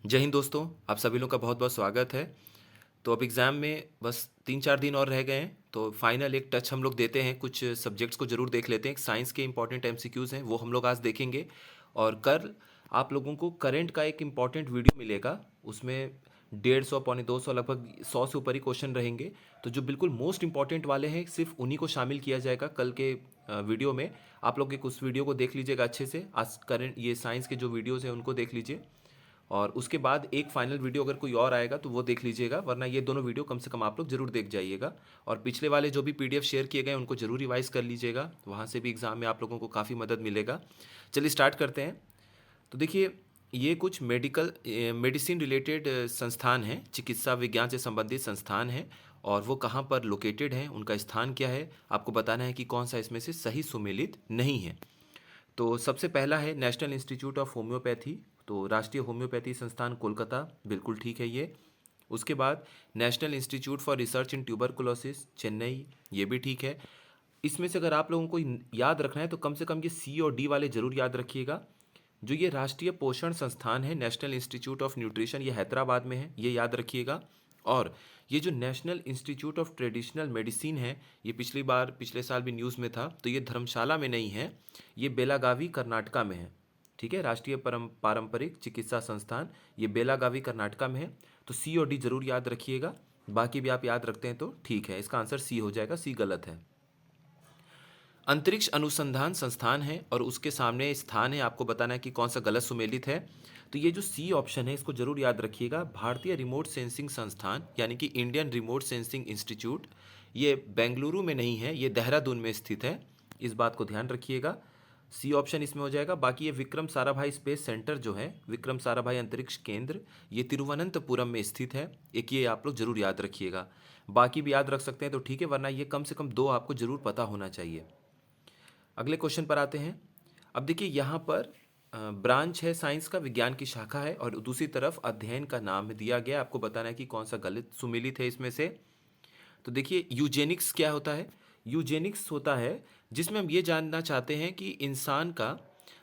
जय हिंद दोस्तों, आप सभी लोग का बहुत बहुत स्वागत है। तो अब एग्ज़ाम में बस 3-4 दिन और रह गए हैं, तो फाइनल एक टच हम लोग देते हैं, कुछ सब्जेक्ट्स को ज़रूर देख लेते हैं। साइंस के इंपॉर्टेंट एमसीक्यूज़ हैं, वो हम लोग आज देखेंगे। और कल आप लोगों को करंट का एक इम्पॉर्टेंट वीडियो मिलेगा, उसमें 150 पौने 200 लगभग 100 से ऊपर ही क्वेश्चन रहेंगे। तो जो बिल्कुल मोस्ट इंपॉर्टेंट वाले हैं, सिर्फ उन्हीं को शामिल किया जाएगा कल के वीडियो में। आप लोग एक उस वीडियो को देख लीजिएगा अच्छे से। आज करंट ये साइंस के जो वीडियोज़ हैं उनको देख लीजिए, और उसके बाद एक फाइनल वीडियो अगर कोई और आएगा तो वो देख लीजिएगा, वरना ये दोनों वीडियो कम से कम आप लोग जरूर देख जाइएगा। और पिछले वाले जो भी पीडीएफ शेयर किए गए हैं उनको जरूर रिवाइज कर लीजिएगा, वहाँ से भी एग्जाम में आप लोगों को काफ़ी मदद मिलेगा। चलिए स्टार्ट करते हैं। तो देखिए, ये कुछ मेडिसिन रिलेटेड संस्थान हैं, चिकित्सा विज्ञान से संबंधित संस्थान हैं। और वो कहाँ पर लोकेटेड हैं, उनका स्थान क्या है, आपको बताना है कि कौन सा इसमें से सही सुमेलित नहीं है। तो सबसे पहला है नेशनल इंस्टीट्यूट ऑफ होम्योपैथी। तो राष्ट्रीय होम्योपैथी संस्थान कोलकाता, बिल्कुल ठीक है ये। उसके बाद national institute for research in tuberculosis Chennai, ये भी ठीक है। इसमें से अगर आप लोगों को याद रखना है तो कम से कम ये सी और डी वाले जरूर याद रखिएगा। जो ये राष्ट्रीय पोषण संस्थान है नेशनल इंस्टीट्यूट ऑफ न्यूट्रिशन, ये हैदराबाद में है, ये याद रखिएगा। और ये जो national institute of traditional medicine है, ये पिछले साल भी न्यूज़ में था, तो ये धर्मशाला में नहीं है, ये बेलागावी कर्नाटका में है। ठीक है, राष्ट्रीय पारंपरिक चिकित्सा संस्थान ये बेलागावी कर्नाटका में है। तो सी और डी जरूर याद रखिएगा, बाकी भी आप याद रखते हैं तो ठीक है। इसका आंसर सी हो जाएगा, सी गलत है। अंतरिक्ष अनुसंधान संस्थान है और उसके सामने स्थान है, आपको बताना है कि कौन सा गलत सुमेलित है। तो ये जो सी ऑप्शन है इसको जरूर याद रखिएगा, भारतीय रिमोट सेंसिंग संस्थान यानी कि इंडियन रिमोट सेंसिंग इंस्टीट्यूट, ये बेंगलुरु में नहीं है, ये देहरादून में स्थित है। इस बात को ध्यान रखिएगा, सी ऑप्शन इसमें हो जाएगा। बाकी ये विक्रम साराभाई स्पेस सेंटर जो है, विक्रम साराभाई अंतरिक्ष केंद्र, ये तिरुवनंतपुरम में स्थित है। एक ये आप लोग जरूर याद रखिएगा, बाकी भी याद रख सकते हैं तो ठीक है, वरना ये कम से कम दो आपको जरूर पता होना चाहिए। अगले क्वेश्चन पर आते हैं। अब देखिए यहाँ पर ब्रांच है साइंस का, विज्ञान की शाखा है, और दूसरी तरफ अध्ययन का नाम दिया गया, आपको बताना है कि कौन सा गलत सुमेलित है इसमें से। तो देखिए, यूजेनिक्स क्या होता है। यूजेनिक्स होता है जिसमें हम ये जानना चाहते हैं कि इंसान का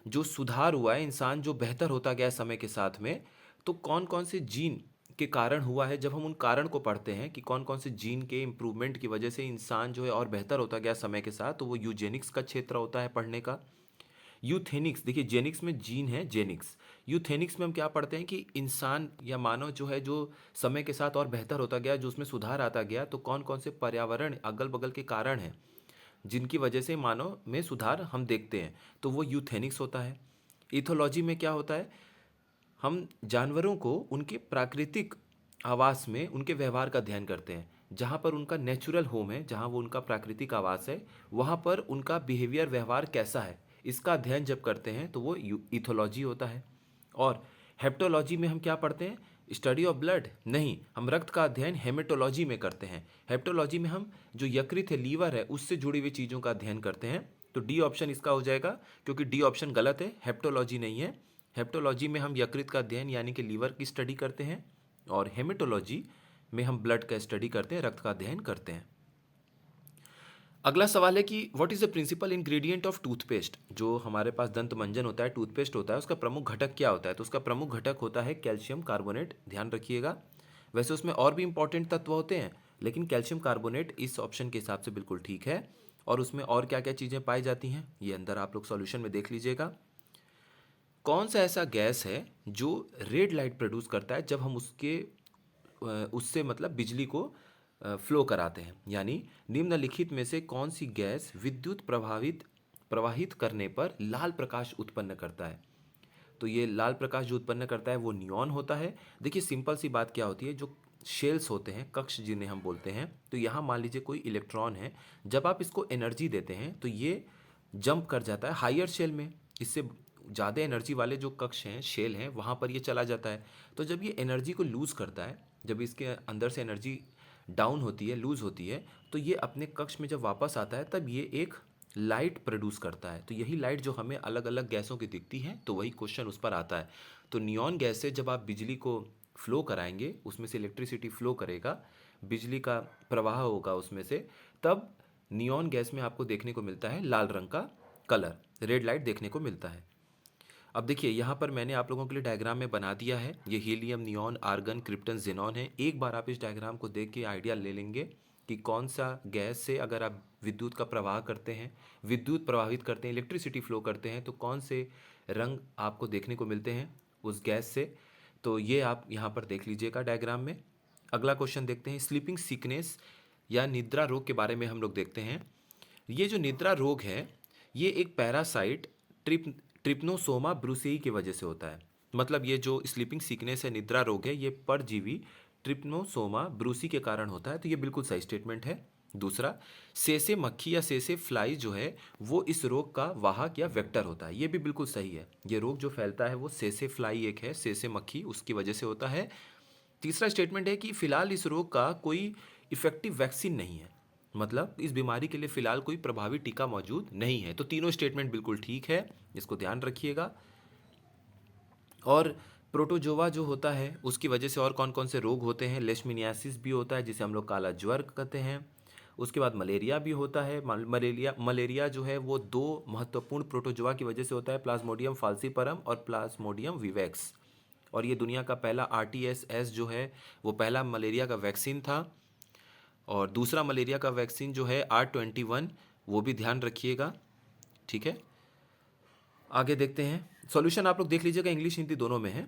जो सुधार हुआ है, इंसान जो बेहतर होता गया है समय के साथ में, तो कौन कौन से जीन के कारण हुआ है। जब हम उन कारण को पढ़ते हैं कि कौन कौन से जीन के इम्प्रूवमेंट की वजह से इंसान जो है और बेहतर होता गया समय के साथ, तो वो यूजेनिक्स का क्षेत्र होता है पढ़ने का। यूथेनिक्स, देखिए जेनिक्स में जीन है, जेनिक्स। यूथेनिक्स में हम क्या पढ़ते हैं कि इंसान या मानव जो है, जो समय के साथ और बेहतर होता गया, जो उसमें सुधार आता गया, तो कौन कौन से पर्यावरण अगल बगल के कारण हैं जिनकी वजह से मानव में सुधार हम देखते हैं, तो वो यूथेनिक्स होता है। इथोलॉजी में क्या होता है, हम जानवरों को उनके प्राकृतिक आवास में उनके व्यवहार का अध्ययन करते हैं, जहाँ पर उनका नेचुरल होम है, जहाँ वो उनका प्राकृतिक आवास है, वहाँ पर उनका बिहेवियर व्यवहार कैसा है, इसका अध्ययन जब करते हैं तो वो इथोलॉजी होता है। और हेप्टोलॉजी में हम क्या पढ़ते हैं, स्टडी ऑफ ब्लड नहीं, हम रक्त का अध्ययन हेमेटोलॉजी में करते हैं। हेप्टोलॉजी में हम जो यकृत है, लीवर है, उससे जुड़ी हुई चीज़ों का अध्ययन करते हैं। तो डी ऑप्शन इसका हो जाएगा, क्योंकि डी ऑप्शन गलत है, हेप्टोलॉजी नहीं है। हेप्टोलॉजी में हम यकृत का अध्ययन यानी कि लीवर की स्टडी करते हैं, और हेमेटोलॉजी में हम ब्लड का स्टडी करते हैं, रक्त का अध्ययन करते हैं। अगला सवाल है कि what is the principal ingredient of toothpaste. जो हमारे पास दंत मंजन होता है, टूथपेस्ट होता है, उसका प्रमुख घटक क्या होता है। तो उसका प्रमुख घटक होता है कैल्शियम कार्बोनेट, ध्यान रखिएगा। वैसे उसमें और भी इंपॉर्टेंट तत्व होते हैं, लेकिन कैल्शियम कार्बोनेट इस ऑप्शन के हिसाब से बिल्कुल ठीक है। और उसमें और क्या क्या चीज़ें पाई जाती हैं, ये अंदर आप लोग सॉल्यूशन में देख लीजिएगा। कौन सा ऐसा गैस है जो रेड लाइट प्रोड्यूस करता है जब हम उससे मतलब बिजली को फ्लो कराते हैं, यानी निम्नलिखित में से कौन सी गैस विद्युत प्रवाहित करने पर लाल प्रकाश उत्पन्न करता है। तो ये लाल प्रकाश जो उत्पन्न करता है वो नियॉन होता है। देखिए सिंपल सी बात क्या होती है, जो शेल्स होते हैं, कक्ष जिन्हें हम बोलते हैं, तो यहाँ मान लीजिए कोई इलेक्ट्रॉन है, जब आप इसको एनर्जी देते हैं तो ये जंप कर जाता है हायर शेल में, इससे ज़्यादा एनर्जी वाले जो कक्ष हैं, शेल हैं, वहाँ पर ये चला जाता है। तो जब ये एनर्जी को लूज़ करता है, जब इसके अंदर से एनर्जी डाउन होती है, लूज़ होती है, तो ये अपने कक्ष में जब वापस आता है तब ये एक लाइट प्रोड्यूस करता है। तो यही लाइट जो हमें अलग अलग गैसों की दिखती है, तो वही क्वेश्चन उस पर आता है। तो नियॉन गैस से जब आप बिजली को फ्लो कराएंगे, उसमें से इलेक्ट्रिसिटी फ्लो करेगा, बिजली का प्रवाह होगा उसमें से, तब नियॉन गैस में आपको देखने को मिलता है लाल रंग का कलर, रेड लाइट देखने को मिलता है। अब देखिए यहाँ पर मैंने आप लोगों के लिए डायग्राम में बना दिया है। ये helium, neon, argon, krypton, xenon है। एक बार आप इस डायग्राम को देख के आइडिया ले लेंगे कि कौन सा गैस से अगर आप विद्युत का प्रवाह करते हैं, विद्युत प्रभावित करते हैं, इलेक्ट्रिसिटी फ्लो करते हैं, तो कौन से रंग आपको देखने को मिलते हैं उस गैस से। तो ये आप यहाँ पर देख लीजिएगा डायग्राम में। अगला क्वेश्चन देखते हैं, स्लीपिंग सिकनेस या निद्रा रोग के बारे में हम लोग देखते हैं। ये जो निद्रा रोग है, ये एक पैरासाइट ट्रिप्नोसोमा ब्रूसेई की वजह से होता है। मतलब ये जो स्लीपिंग सिकनेस है, निद्रा रोग है, ये परजीवी ट्रिप्नोसोमा ब्रूसी के कारण होता है। तो ये बिल्कुल सही स्टेटमेंट है। दूसरा, सेसे मक्खी या सेसे फ्लाई जो है वो इस रोग का वाहक या वेक्टर होता है। ये भी बिल्कुल सही है। ये रोग जो फैलता है वो सेसे फ्लाई एक है, सेसे मक्खी, उसकी वजह से होता है। तीसरा स्टेटमेंट है कि फिलहाल इस रोग का कोई इफेक्टिव वैक्सीन नहीं है। मतलब इस बीमारी के लिए फिलहाल कोई प्रभावी टीका मौजूद नहीं है। तो तीनों स्टेटमेंट बिल्कुल ठीक है, इसको ध्यान रखिएगा। और प्रोटोजोवा जो होता है उसकी वजह से और कौन कौन से रोग होते हैं, लेशमिनियासिस भी होता है जिसे हम लोग काला ज्वर कहते हैं। उसके बाद मलेरिया भी होता है। मलेरिया जो है वो दो महत्वपूर्ण प्रोटोजोआ की वजह से होता है, प्लाज्मोडियम फाल्सीपरम और प्लाज्मोडियम विवैक्स। और ये दुनिया का पहला RTS जो है वो पहला मलेरिया का वैक्सीन था। और दूसरा मलेरिया का वैक्सीन जो है R21, वो भी ध्यान रखिएगा। ठीक है, आगे देखते हैं। सॉल्यूशन आप लोग देख लीजिएगा, इंग्लिश हिंदी दोनों में है।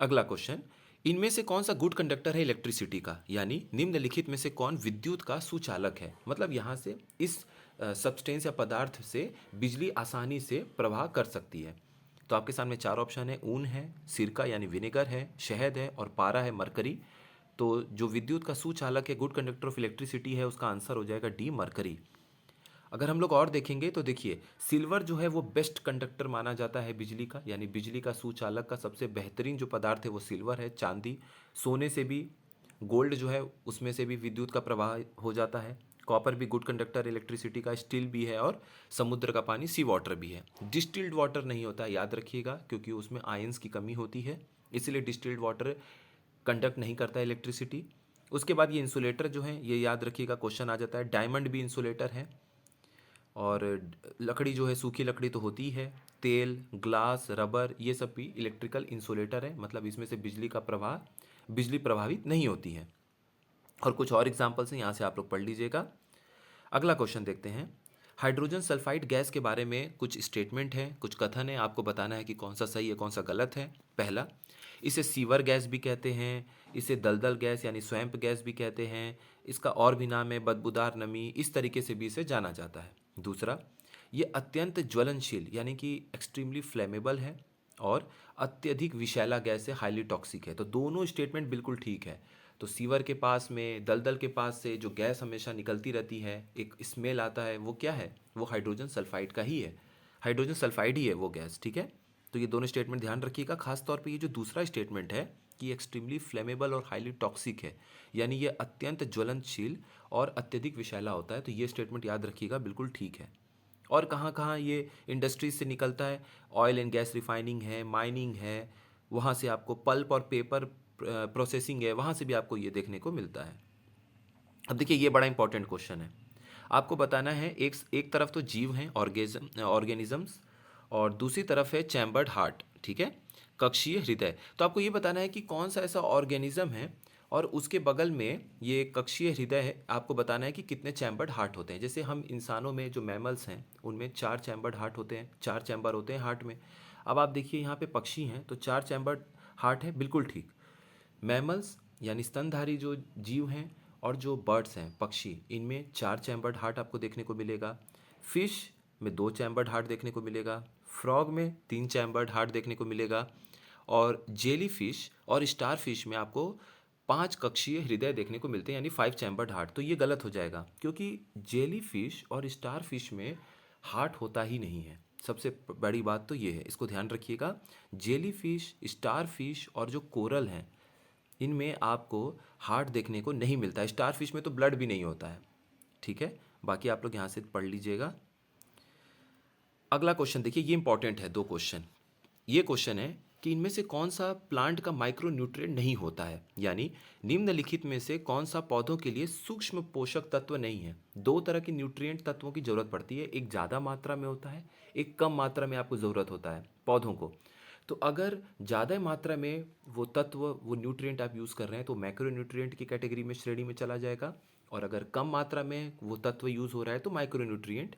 अगला क्वेश्चन, इनमें से कौन सा गुड कंडक्टर है इलेक्ट्रिसिटी का, यानी निम्नलिखित में से कौन विद्युत का सुचालक है। मतलब यहाँ से इस सब्सटेंस या पदार्थ से बिजली आसानी से प्रवाह कर सकती है। तो आपके सामने चार ऑप्शन है, ऊन है, सिरका यानी विनेगर है, शहद है और पारा है, मरकरी। तो जो विद्युत का सुचालक है, गुड कंडक्टर ऑफ इलेक्ट्रिसिटी है, उसका आंसर हो जाएगा डी, मरकरी। अगर हम लोग और देखेंगे तो देखिए, सिल्वर जो है वो बेस्ट कंडक्टर माना जाता है बिजली का, यानी बिजली का सुचालक का सबसे बेहतरीन जो पदार्थ है वो सिल्वर है। चांदी, सोने से भी, गोल्ड जो है उसमें से भी विद्युत का प्रवाह हो जाता है। कॉपर भी गुड कंडक्टर इलेक्ट्रिसिटी का, स्टील भी है, और समुद्र का पानी सी वाटर भी है। डिस्टिल्ड वाटर नहीं होता, याद रखिएगा, क्योंकि उसमें आयंस की कमी होती है, इसलिए डिस्टिल्ड वाटर कंडक्ट नहीं करता इलेक्ट्रिसिटी। उसके बाद ये इंसुलेटर जो है, ये याद रखिएगा, क्वेश्चन आ जाता है। डायमंड भी इंसुलेटर है। और लकड़ी जो है, सूखी लकड़ी तो होती है। तेल, ग्लास, रबर, ये सब भी इलेक्ट्रिकल इंसुलेटर है। मतलब इसमें से बिजली प्रभावित नहीं होती है। और कुछ और एग्जांपल्स हैं, यहाँ से आप लोग पढ़ लीजिएगा। अगला क्वेश्चन देखते हैं। हाइड्रोजन सल्फाइड गैस के बारे में कुछ स्टेटमेंट है, कुछ कथन है, आपको बताना है कि कौन सा सही है कौन सा गलत है। पहला, इसे सीवर गैस भी कहते हैं, इसे दलदल गैस यानी स्वैम्प गैस भी कहते हैं, इसका और भी नाम है बदबूदार नमी, इस तरीके से भी इसे जाना जाता है। दूसरा, ये अत्यंत ज्वलनशील यानी कि एक्सट्रीमली फ्लेमेबल है, और अत्यधिक विषैला गैस है, हाईली टॉक्सिक है। तो दोनों स्टेटमेंट बिल्कुल ठीक है। तो सीवर के पास में, दलदल के पास से जो गैस हमेशा निकलती रहती है, एक स्मेल आता है, वो क्या है, वो हाइड्रोजन सल्फाइड का ही है। हाइड्रोजन सल्फाइड ही है वो गैस। ठीक है, तो ये दोनों स्टेटमेंट ध्यान रखिएगा। खास तौर पे ये जो दूसरा स्टेटमेंट है कि एक्सट्रीमली फ्लेमेबल और हाईली टॉक्सिक है, यानी ये अत्यंत ज्वलनशील और अत्यधिक विषैला होता है, तो ये स्टेटमेंट याद रखिएगा, बिल्कुल ठीक है। और कहाँ कहाँ ये इंडस्ट्रीज से निकलता है, ऑयल एंड गैस रिफाइनिंग है, माइनिंग है, वहाँ से आपको पल्प और पेपर प्रोसेसिंग है, वहाँ से भी आपको ये देखने को मिलता है। अब देखिए, ये बड़ा इंपॉर्टेंट क्वेश्चन है। आपको बताना है, एक तरफ तो जीव हैं, ऑर्गेनिजम्स, और दूसरी तरफ है चैम्बर्ड हार्ट। ठीक है, कक्षीय हृदय। तो आपको ये बताना है कि कौन सा ऐसा ऑर्गेनिज्म है और उसके बगल में ये कक्षीय हृदय है। आपको बताना है कि कितने चैम्बर्ड हार्ट होते हैं। जैसे हम इंसानों में जो मैमल्स हैं उनमें 4 चैम्बर्ड हार्ट होते हैं, 4 चैम्बर होते हैं हार्ट में। अब आप देखिए यहाँ पे पक्षी हैं तो 4 चैम्बर्ड हार्ट है, बिल्कुल ठीक। मैमल्स यानी स्तनधारी जो जीव हैं और जो बर्ड्स हैं, पक्षी, इनमें 4 चैम्बर्ड हार्ट आपको देखने को मिलेगा। फिश में 2 चैम्बर्ड हार्ट देखने को मिलेगा। फ्रॉग में 3 चैम्बर्ड हार्ट देखने को मिलेगा। और जेली फिश और स्टार फिश में आपको 5 कक्षीय हृदय देखने को मिलते हैं, यानी 5 चैम्बर्ड हार्ट। तो ये गलत हो जाएगा, क्योंकि जेली फिश और स्टार फिश में हार्ट होता ही नहीं है। सबसे बड़ी बात तो ये है, इसको ध्यान रखिएगा। जेली फिश, स्टार फिश और जो कोरल हैं, इनमें आपको हार्ट देखने को नहीं मिलता है। स्टार फिश में तो ब्लड भी नहीं होता है। ठीक है, बाकी आप लोग यहाँ से पढ़ लीजिएगा। अगला क्वेश्चन देखिए, ये इंपॉर्टेंट है, 2 क्वेश्चन। ये क्वेश्चन है कि इनमें से कौन सा प्लांट का माइक्रो न्यूट्रिएंट नहीं होता है, यानी निम्नलिखित में से कौन सा पौधों के लिए सूक्ष्म पोषक तत्व नहीं है। 2 तरह के न्यूट्रिएंट तत्वों की जरूरत पड़ती है, एक ज़्यादा मात्रा में होता है, एक कम मात्रा में आपको ज़रूरत होता है पौधों को। तो अगर ज़्यादा मात्रा में वो तत्व, वो न्यूट्रिएंट आप यूज़ कर रहे हैं तो मैक्रो न्यूट्रिएंट की कैटेगरी में, श्रेणी में चला जाएगा। और अगर कम मात्रा में वो तत्व यूज़ हो रहा है तो माइक्रो न्यूट्रिएंट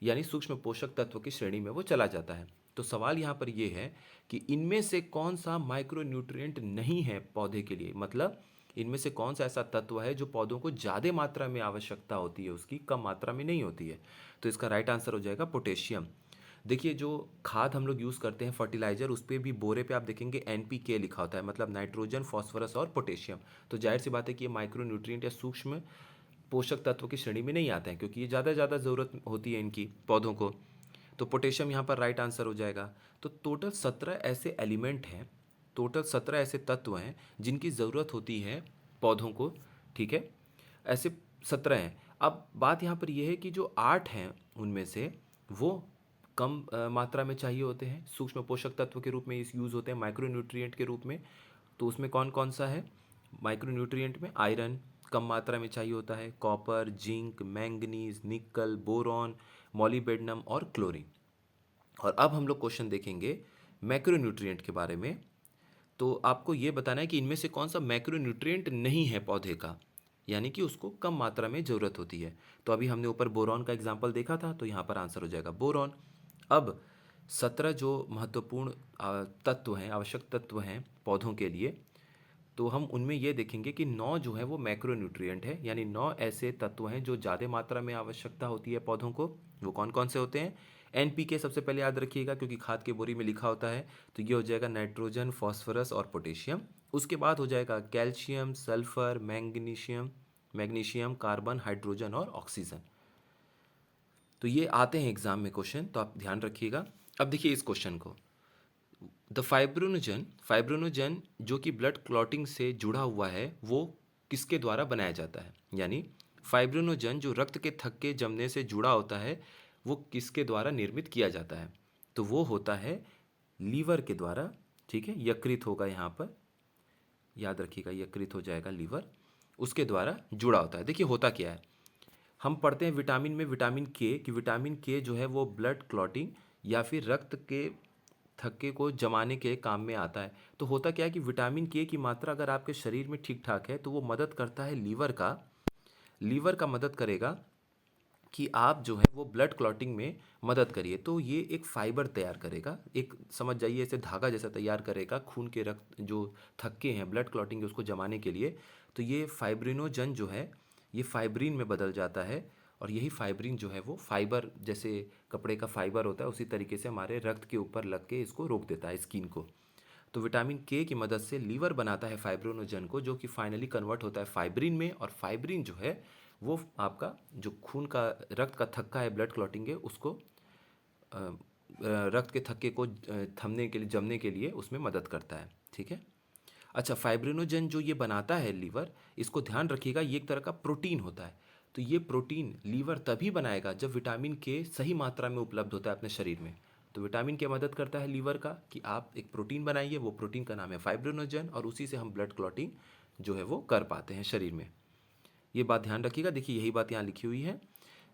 यानी सूक्ष्म पोषक तत्व की श्रेणी में वो चला जाता है। तो सवाल यहाँ पर ये है कि इनमें से कौन सा माइक्रो न्यूट्रिएंट नहीं है पौधे के लिए, मतलब इनमें से कौन सा ऐसा तत्व है जो पौधों को ज़्यादा मात्रा में आवश्यकता होती है, उसकी कम मात्रा में नहीं होती है। तो इसका राइट आंसर हो जाएगा पोटेशियम। देखिए जो खाद हम लोग यूज़ करते हैं फर्टिलाइज़र, उस पर भी बोरे पे आप देखेंगे NPK लिखा होता है, मतलब नाइट्रोजन, फॉस्फोरस और पोटेशियम। तो जाहिर सी बात है कि ये माइक्रो न्यूट्रिएंट या सूक्ष्म पोषक तत्व की श्रेणी में नहीं आते हैं, क्योंकि ये ज़्यादा ज़रूरत होती है इनकी पौधों को। तो पोटेशियम यहाँ पर राइट आंसर हो जाएगा। तो टोटल 17 ऐसे एलिमेंट हैं, टोटल 17 ऐसे तत्व हैं जिनकी ज़रूरत होती है पौधों को, ठीक है। ऐसे 17 हैं। अब बात यहाँ पर यह है कि जो 8 हैं उनमें से वो कम मात्रा में चाहिए होते हैं, सूक्ष्म पोषक तत्व के रूप में इस यूज़ होते हैं माइक्रो न्यूट्रिएंट के रूप में। तो उसमें कौन कौन सा है? माइक्रो न्यूट्रिएंट में आयरन कम मात्रा में चाहिए होता है, कॉपर, जिंक, मैंगनीज, निकल, बोरॉन, मॉलिबेडनम और क्लोरीन। और अब हम लोग क्वेश्चन देखेंगे मैक्रो न्यूट्रिएंट के बारे में। तो आपको ये बताना है कि इनमें से कौन सा मैक्रो न्यूट्रिएंट नहीं है पौधे का, यानी कि उसको कम मात्रा में ज़रूरत होती है। तो अभी हमने ऊपर बोरॉन का एग्जाम्पल देखा था, तो यहाँ पर आंसर हो जाएगा बोरॉन। अब 17 जो महत्वपूर्ण तत्व हैं, आवश्यक तत्व हैं पौधों के लिए, तो हम उनमें ये देखेंगे कि 9 जो है वो मैक्रो न्यूट्रिएंट है, यानी 9 ऐसे तत्व हैं जो ज़्यादा मात्रा में आवश्यकता होती है पौधों को। वो कौन कौन से होते हैं? NPK सबसे पहले याद रखिएगा, क्योंकि खाद की बोरी में लिखा होता है। तो ये हो जाएगा नाइट्रोजन, फॉस्फोरस और पोटेशियम। उसके बाद हो जाएगा calcium, sulphur, magnesium, carbon, hydrogen और ऑक्सीजन। तो ये आते हैं एग्जाम में क्वेश्चन, तो आप ध्यान रखिएगा। अब देखिए इस क्वेश्चन को, द फाइब्रोनोजन जो कि ब्लड क्लॉटिंग से जुड़ा हुआ है, वो किसके द्वारा बनाया जाता है? यानी फाइब्रोनोजन जो रक्त के थक्के जमने से जुड़ा होता है, वो किसके द्वारा निर्मित किया जाता है? तो वो होता है लीवर के द्वारा, ठीक है। यकृत होगा यहाँ पर, याद रखिएगा, यकृत हो जाएगा लीवर, उसके द्वारा जुड़ा होता है। देखिए होता क्या है, हम पढ़ते हैं विटामिन में विटामिन के, कि विटामिन के जो है वो ब्लड क्लॉटिंग या फिर रक्त के थक्के को जमाने के काम में आता है। तो होता क्या है कि विटामिन के की मात्रा अगर आपके शरीर में ठीक ठाक है तो वो मदद करता है लीवर का मदद करेगा कि आप जो है वो ब्लड क्लॉटिंग में मदद करिए। तो ये एक फाइबर तैयार करेगा, एक समझ जाइए ऐसे धागा जैसा तैयार करेगा खून के रक्त जो थक्के हैं ब्लड क्लॉटिंग के उसको जमाने के लिए। तो ये फाइब्रिनोजन जो है ये फाइब्रिन में बदल जाता है, और यही फाइब्रिन जो है वो फाइबर, जैसे कपड़े का फाइबर होता है उसी तरीके से हमारे रक्त के ऊपर लग के इसको रोक देता है, स्किन को। तो विटामिन के की मदद से लीवर बनाता है फाइब्रोनोजन को, जो कि फाइनली कन्वर्ट होता है फाइब्रिन में, और फाइब्रिन जो है वो आपका जो खून का रक्त का थक्का है ब्लड क्लॉटिंग के उसको रक्त के थक्के को थमने के लिए, जमने के लिए उसमें मदद करता है, ठीक है। अच्छा, फाइब्रिनोजन जो ये बनाता है लीवर, इसको ध्यान रखिएगा, ये एक तरह का प्रोटीन होता है। तो ये प्रोटीन लीवर तभी बनाएगा जब विटामिन के सही मात्रा में उपलब्ध होता है अपने शरीर में। तो विटामिन के मदद करता है लीवर का कि आप एक प्रोटीन बनाइए, वो प्रोटीन का नाम है फाइब्रिनोजन, और उसी से हम ब्लड क्लॉटिंग जो है वो कर पाते हैं शरीर में। ये बात ध्यान रखिएगा। देखिए यही बात यहाँ लिखी हुई है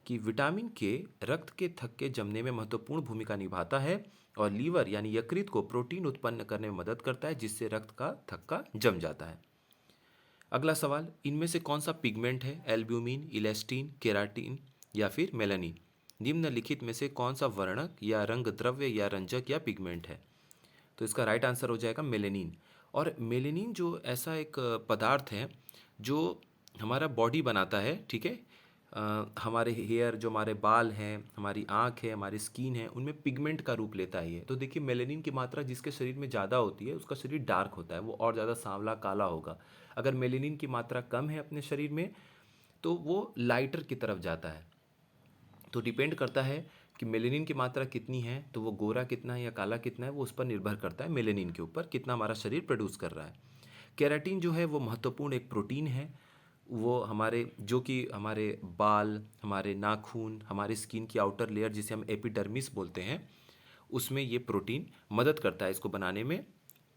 कि विटामिन के रक्त के थक्के जमने में महत्वपूर्ण भूमिका निभाता है, और लीवर यानी यकृत को प्रोटीन उत्पन्न करने में मदद करता है, जिससे रक्त का थक्का जम जाता है। अगला सवाल, इनमें से कौन सा पिगमेंट है? एल्ब्यूमिन, इलेस्टिन, केराटिन या फिर मेलानिन? निम्नलिखित में से कौन सा वर्णक या रंग द्रव्य या रंजक या पिगमेंट है? तो इसका राइट आंसर हो जाएगा मेलेनिन। और मेलेनिन जो ऐसा एक पदार्थ है जो हमारा बॉडी बनाता है, ठीक है। हमारे हेयर, जो हमारे बाल हैं, हमारी आँख है, हमारी स्किन है, उनमें पिगमेंट का रूप लेता है ये। तो देखिए मेलेनिन की मात्रा जिसके शरीर में ज़्यादा होती है उसका शरीर डार्क होता है, वो और ज़्यादा सांवला काला होगा। अगर मेलेनिन की मात्रा कम है अपने शरीर में तो वो लाइटर की तरफ जाता है। तो डिपेंड करता है कि मेलेनिन की मात्रा कितनी है, तो वो गोरा कितना है या काला कितना है, वो उस पर निर्भर करता है मेलेनिन के ऊपर, कितना हमारा शरीर प्रोड्यूस कर रहा है। केराटिन जो है वो महत्वपूर्ण एक प्रोटीन है, वो हमारे जो कि हमारे बाल, हमारे नाखून, हमारे स्किन की आउटर लेयर जिसे हम एपिडर्मिस बोलते हैं, उसमें ये प्रोटीन मदद करता है इसको बनाने में,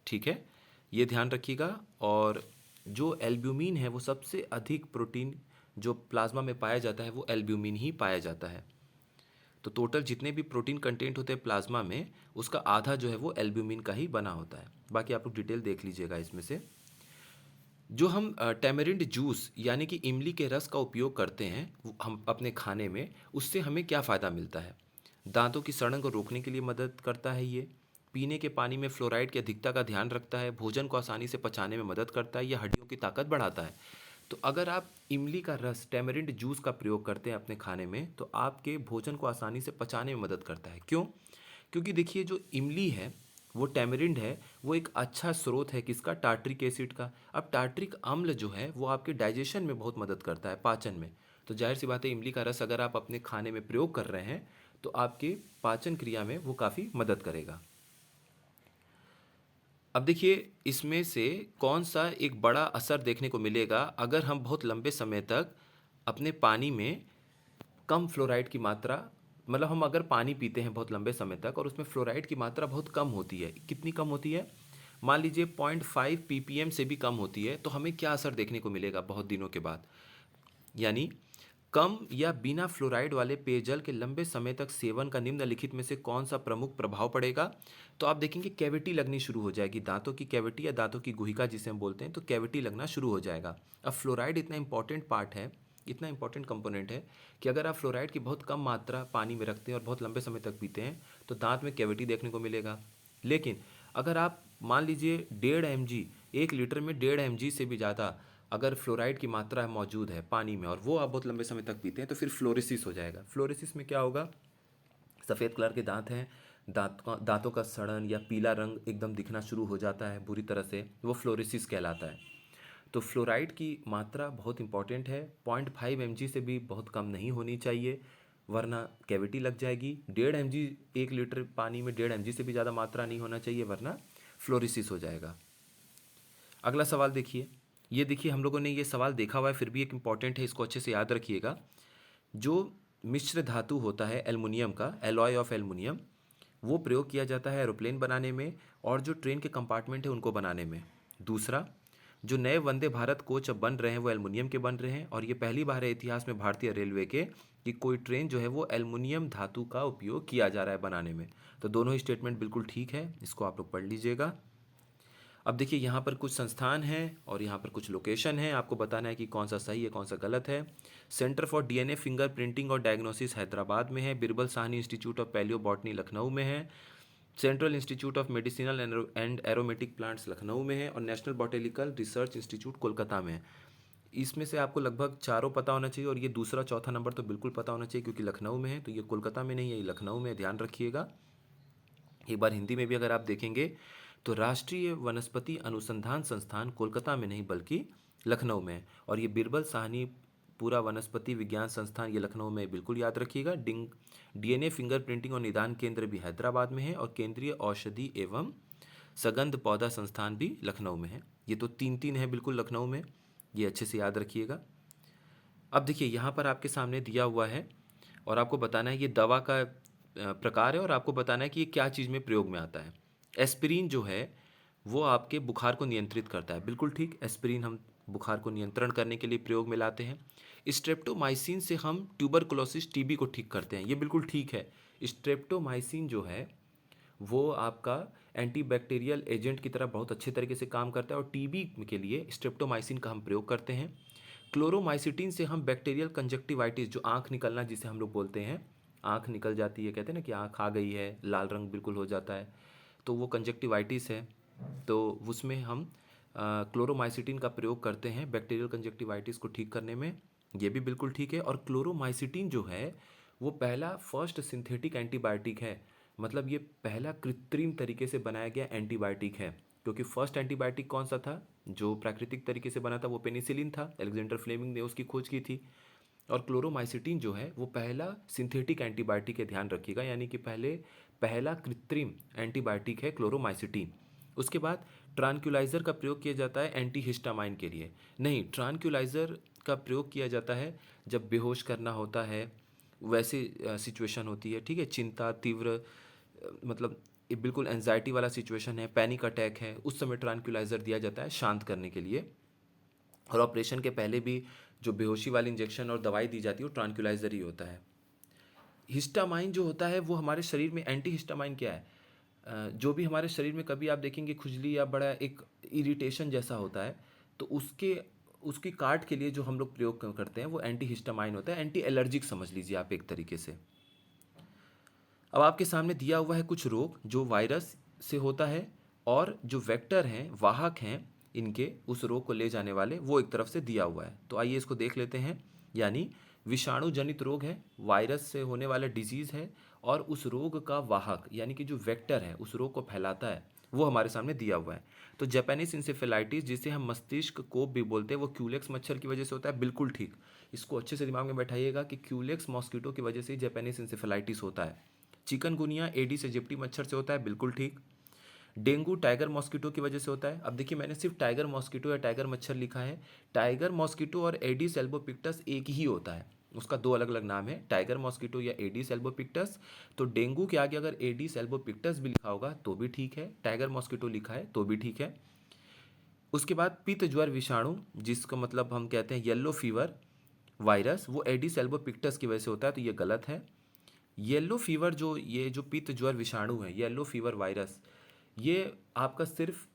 ठीक है। ये ध्यान रखिएगा। और जो एल्ब्यूमिन है वो सबसे अधिक प्रोटीन जो प्लाज्मा में पाया जाता है वो एल्ब्यूमिन ही पाया जाता है। तो टोटल जितने भी प्रोटीन कंटेंट होते हैं प्लाज्मा में, उसका आधा जो है वो एल्ब्यूमिन का ही बना होता है। बाकी आप लोग डिटेल देख लीजिएगा इसमें से। जो हम टैमरिंड जूस यानी कि इमली के रस का उपयोग करते हैं हम अपने खाने में, उससे हमें क्या फ़ायदा मिलता है? दांतों की सड़न को रोकने के लिए मदद करता है ये। पीने के पानी में फ्लोराइड की अधिकता का ध्यान रखता है। भोजन को आसानी से पचाने में मदद करता है। या हड्डियों की ताकत बढ़ाता है। तो अगर आप इमली का रस टैमरिंड जूस का प्रयोग करते हैं अपने खाने में, तो आपके भोजन को आसानी से पचाने में मदद करता है। क्यों? क्योंकि देखिए, जो इमली है, वो टैमरिंड है, वो एक अच्छा स्रोत है किसका? टार्ट्रिक एसिड का। अब टार्ट्रिक अम्ल जो है वो आपके डाइजेशन में बहुत मदद करता है, पाचन में। तो जाहिर सी बात है, इमली का रस अगर आप अपने खाने में प्रयोग कर रहे हैं तो आपके पाचन क्रिया में वो काफ़ी मदद करेगा। अब देखिए, इसमें से कौन सा एक बड़ा असर देखने को मिलेगा अगर हम बहुत लंबे समय तक अपने पानी में कम फ्लोराइड की मात्रा, मतलब हम अगर पानी पीते हैं बहुत लंबे समय तक और उसमें फ्लोराइड की मात्रा बहुत कम होती है। कितनी कम होती है? मान लीजिए 0.5 ppm से भी कम होती है, तो हमें क्या असर देखने को मिलेगा बहुत दिनों के बाद? यानी कम या बिना फ्लोराइड वाले पेयजल के लंबे समय तक सेवन का निम्नलिखित में से कौन सा प्रमुख प्रभाव पड़ेगा? तो आप देखेंगे कैविटी लगनी शुरू हो जाएगी, दांतों की कैविटी या दांतों की गुहिका जिसे हम बोलते हैं, तो कैविटी लगना शुरू हो जाएगा। अब फ्लोराइड इतना इंपॉर्टेंट पार्ट है, इतना इंपॉर्टेंट कंपोनेंट है कि अगर आप फ्लोराइड की बहुत कम मात्रा पानी में रखते हैं और बहुत लंबे समय तक पीते हैं तो दांत में कैविटी देखने को मिलेगा। लेकिन अगर आप मान लीजिए 1.5 mg, 1 लीटर में 1.5 mg से भी ज़्यादा अगर फ्लोराइड की मात्रा मौजूद है पानी में और वो आप बहुत लंबे समय तक पीते हैं, तो फिर फ्लोरेसिस हो जाएगा। फ्लोरेसिस में क्या होगा? सफ़ेद कलर के दांत हैं, दांतों का सड़न या पीला रंग एकदम दिखना शुरू हो जाता है बुरी तरह से, वो फ्लोरेसिस कहलाता है। तो फ्लोराइड की मात्रा बहुत इंपॉर्टेंट है। 0.5 mg से भी बहुत कम नहीं होनी चाहिए, वरना कैविटी लग जाएगी। 1.5 mg, 1 लीटर पानी में 1.5 mg से भी ज़्यादा मात्रा नहीं होना चाहिए, वरना फ्लोरेसिस हो जाएगा। अगला सवाल देखिए। ये देखिए, हम लोगों ने ये सवाल देखा हुआ है, फिर भी एक इम्पॉर्टेंट है, इसको अच्छे से याद रखिएगा। जो मिश्र धातु होता है एल्युमिनियम का, एलॉय ऑफ एल्युमिनियम, वो प्रयोग किया जाता है एरोप्लेन बनाने में और जो ट्रेन के कंपार्टमेंट है उनको बनाने में। दूसरा, जो नए वंदे भारत कोच अब बन रहे हैं वो एल्युमिनियम के बन रहे हैं और ये पहली बार है इतिहास में भारतीय रेलवे के कि कोई ट्रेन जो है वो एल्युमिनियम धातु का उपयोग किया जा रहा है बनाने में। तो दोनों ही स्टेटमेंट बिल्कुल ठीक है, इसको आप लोग पढ़ लीजिएगा। अब देखिए, यहाँ पर कुछ संस्थान हैं और यहाँ पर कुछ लोकेशन हैं, आपको बताना है कि कौन सा सही है कौन सा गलत है। Centre for DNA finger printing और डायग्नोसिस हैदराबाद में है। Birbal Sahni institute of palaeobotany Lucknow में है। Central institute of medicinal and aromatic plants Lucknow में है और national botanical research institute Kolkata में है। इसमें से आपको लगभग चारों पता होना चाहिए और ये दूसरा चौथा नंबर तो बिल्कुल पता होना चाहिए क्योंकि लखनऊ में है, तो ये कोलकाता में नहीं है, ये लखनऊ में है, ध्यान रखिएगा। एक बार हिंदी में भी अगर आप देखेंगे तो राष्ट्रीय वनस्पति अनुसंधान संस्थान कोलकाता में नहीं बल्कि लखनऊ में है और ये बिरबल साहनी पूरा वनस्पति विज्ञान संस्थान ये लखनऊ में, बिल्कुल याद रखिएगा। डीएनए फिंगर प्रिंटिंग और निदान केंद्र भी हैदराबाद में है और केंद्रीय औषधि एवं सगंध पौधा संस्थान भी लखनऊ में है। ये तो तीन तीन है बिल्कुल लखनऊ में, ये अच्छे से याद रखिएगा। अब देखिए, यहाँ पर आपके सामने दिया हुआ है और आपको बताना है ये दवा का प्रकार है और आपको बताना है कि ये क्या चीज़ में प्रयोग में आता है। एस्पिरिन जो है वो आपके बुखार को नियंत्रित करता है, बिल्कुल ठीक। एस्पिरिन हम बुखार को नियंत्रण करने के लिए प्रयोग में लाते हैं। स्ट्रेप्टोमाइसिन से हम ट्यूबरकुलोसिस टीबी को ठीक करते हैं, ये बिल्कुल ठीक है। स्ट्रेप्टोमाइसिन जो है वो आपका एंटीबैक्टीरियल एजेंट की तरह बहुत अच्छे तरीके से काम करता है और टीबी के लिए स्ट्रेप्टोमाइसिन का हम प्रयोग करते हैं। क्लोरोमाइसिटिन से हम बैक्टीरियल कंजक्टिवाइटिस, जो आँख निकलना जिसे हम लोग बोलते हैं, आँख निकल जाती है, कहते हैं ना कि आँख आ गई है, लाल रंग बिल्कुल हो जाता है, तो वो कंजक्टिवाइटिस है। तो उसमें हम क्लोरोमाइसिटिन का प्रयोग करते हैं बैक्टीरियल कंजक्टिवाइटिस को ठीक करने में, ये भी बिल्कुल ठीक है। और क्लोरोमाइसिटिन जो है वो पहला फर्स्ट सिंथेटिक एंटीबायोटिक है, मतलब ये पहला कृत्रिम तरीके से बनाया गया एंटीबायोटिक है। क्योंकि फर्स्ट एंटीबायोटिक कौन सा था जो प्राकृतिक तरीके से बना था? वो पेनिसिलिन था, अलेक्जेंडर फ्लेमिंग ने उसकी खोज की थी। और क्लोरोमाइसिटिन जो है वो पहला सिंथेटिक एंटीबायोटिक है, ध्यान रखिएगा, यानी कि पहला कृत्रिम एंटीबायोटिक है क्लोरोमाइसिटिन। उसके बाद ट्रांक्युलाइज़र का प्रयोग किया जाता है एंटीहिस्टामाइन के लिए। नहीं, ट्रांक्युलाइज़र का प्रयोग किया जाता है जब बेहोश करना होता है, वैसे सिचुएशन होती है, ठीक है, चिंता तीव्र, मतलब ये बिल्कुल एंजाइटी वाला सिचुएशन है, पैनिक अटैक है, उस समय ट्रांक्युलाइज़र दिया जाता है शांत करने के लिए। और ऑपरेशन के पहले भी जो बेहोशी वाली इंजेक्शन और दवाई दी जाती है वो ट्रांक्युलाइज़र ही होता है। हिस्टामाइन जो होता है वो हमारे शरीर में, एंटी हिस्टामाइन क्या है? जो भी हमारे शरीर में कभी आप देखेंगे खुजली या बड़ा एक इरिटेशन जैसा होता है, तो उसके उसकी काट के लिए जो हम लोग प्रयोग करते हैं वो एंटी हिस्टामाइन होता है, एंटी एलर्जिक समझ लीजिए आप एक तरीके से। अब आपके सामने दिया हुआ है कुछ रोग जो वायरस से होता है, और जो वेक्टर हैं, वाहक हैं इनके, उस रोग को ले जाने वाले, वो एक तरफ से दिया हुआ है। तो आइए इसको देख लेते हैं। यानी विषाणु जनित रोग है, वायरस से होने वाला डिजीज़ है, और उस रोग का वाहक यानी कि जो वेक्टर है उस रोग को फैलाता है, वो हमारे सामने दिया हुआ है। तो जापानीज इंसेफेलाइटिस, जिसे हम मस्तिष्क कोप भी बोलते हैं, वो क्यूलेक्स मच्छर की वजह से होता है, बिल्कुल ठीक। इसको अच्छे से दिमाग में बैठाइएगा कि क्यूलेक्स मॉस्किटो की वजह से ही जापानीज इंसेफेलाइटिस होता है। चिकनगुनिया एडिस एजिप्टी मच्छर से होता है, बिल्कुल ठीक। डेंगू टाइगर मॉस्किटो की वजह से होता है। अब देखिए मैंने सिर्फ टाइगर मॉस्किटो या टाइगर मच्छर लिखा है, टाइगर मॉस्किटो और एडिस एल्बोपिक्टस एक ही होता है, उसका दो अलग अलग नाम है, टाइगर मॉस्किटो या एडिस एल्बोपिक्टस। तो डेंगू के आगे अगर एडिस एल्बोपिक्टस भी लिखा होगा तो भी ठीक है, टाइगर मॉस्किटो लिखा है तो भी ठीक है। उसके बाद पित्त ज्वर विषाणु, जिसका मतलब हम कहते हैं येलो फीवर वायरस, वो एडिस एल्बोपिक्टस की वजह से होता है, तो ये गलत है। येलो फीवर, जो ये जो पित्त ज्वर विषाणु है, येलो फीवर वायरस, ये आपका सिर्फ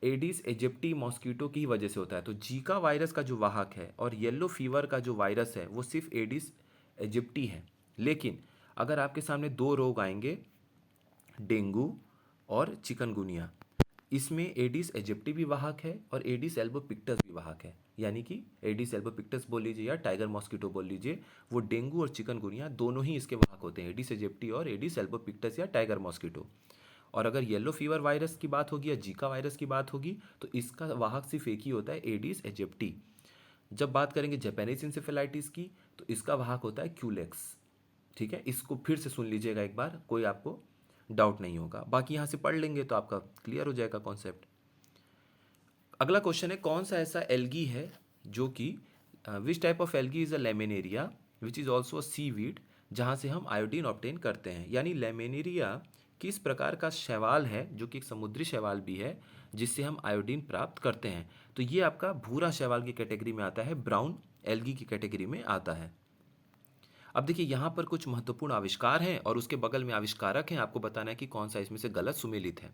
एडिस एजिप्टी मॉस्किटो की वजह से होता है। तो जीका वायरस का जो वाहक है और येलो फीवर का जो वायरस है वो सिर्फ एडिस एजिप्टी है। लेकिन अगर आपके सामने दो रोग आएंगे, डेंगू और चिकनगुनिया, इसमें एडिस एजिप्टी भी वाहक है और एडिस एल्बोपिक्टस भी वाहक है। यानी कि एडिस एल्बोपिक्टस बोल लीजिए या टाइगर मॉस्किटो बोल लीजिए, वो डेंगू और चिकनगुनिया दोनों ही इसके वाहक होते हैं, एडिस एजिप्टी और एडिस एल्बोपिक्टस या टाइगर मॉस्किटो। और अगर येलो फीवर वायरस की बात होगी या जीका वायरस की बात होगी तो इसका वाहक सिर्फ एक ही होता है, एडिस एजिप्टी। जब बात करेंगे जापानीज इंसेफेलाइटिस की तो इसका वाहक होता है क्यूलेक्स। ठीक है, इसको फिर से सुन लीजिएगा एक बार, कोई आपको डाउट नहीं होगा, बाकी यहाँ से पढ़ लेंगे तो आपका क्लियर हो जाएगा कॉन्सेप्ट। अगला क्वेश्चन है, कौन सा ऐसा एल्गी है जो कि which type of algae is a laminaria which is also a seaweed, जहाँ से हम आयोडीन ऑब्टेन करते हैं। यानी लेमिनेरिया किस प्रकार का शैवाल है जो कि एक समुद्री शैवाल भी है जिससे हम आयोडीन प्राप्त करते हैं। तो ये आपका भूरा शैवाल की कैटेगरी में आता है, ब्राउन एल्गी की कैटेगरी में आता है। अब देखिए यहाँ पर कुछ महत्वपूर्ण आविष्कार हैं और उसके बगल में आविष्कारक हैं, आपको बताना है कि कौन सा इसमें से गलत सुमेलित है।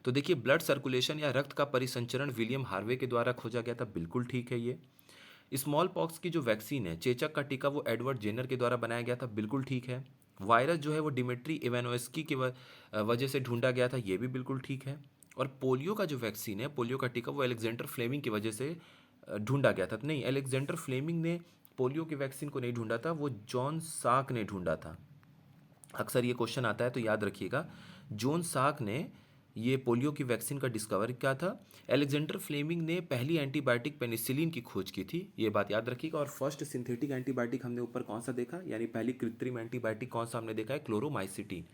तो देखिए ब्लड सर्कुलेशन या रक्त का परिसंचरण विलियम हार्वे के द्वारा खोजा गया था, बिल्कुल ठीक है ये। स्मॉल पॉक्स की जो वैक्सीन है, चेचक का टीका, वो एडवर्ड जेनर के द्वारा बनाया गया था, बिल्कुल ठीक है। वायरस जो है वो डिमिट्री इवानोस्की की वजह से ढूंढा गया था, ये भी बिल्कुल ठीक है। और पोलियो का जो वैक्सीन है, पोलियो का टीका, वो अलेक्जेंडर फ्लेमिंग की वजह से ढूंढा गया था। नहीं, अलेक्जेंडर फ्लेमिंग ने पोलियो की वैक्सीन को नहीं ढूंढा था, वो जॉन साक ने ढूंढा था। अक्सर ये क्वेश्चन आता है तो याद रखिएगा, जॉन साक ने ये पोलियो की वैक्सीन का डिस्कवर किया था। अलेक्जेंडर फ्लेमिंग ने पहली एंटीबायोटिक पेनिसिलिन की खोज की थी, ये बात याद रखिएगा। और फर्स्ट सिंथेटिक एंटीबायोटिक हमने ऊपर कौन सा देखा, यानी पहली कृत्रिम एंटीबायोटिक कौन सा हमने देखा है, क्लोरोमाइसिटिन।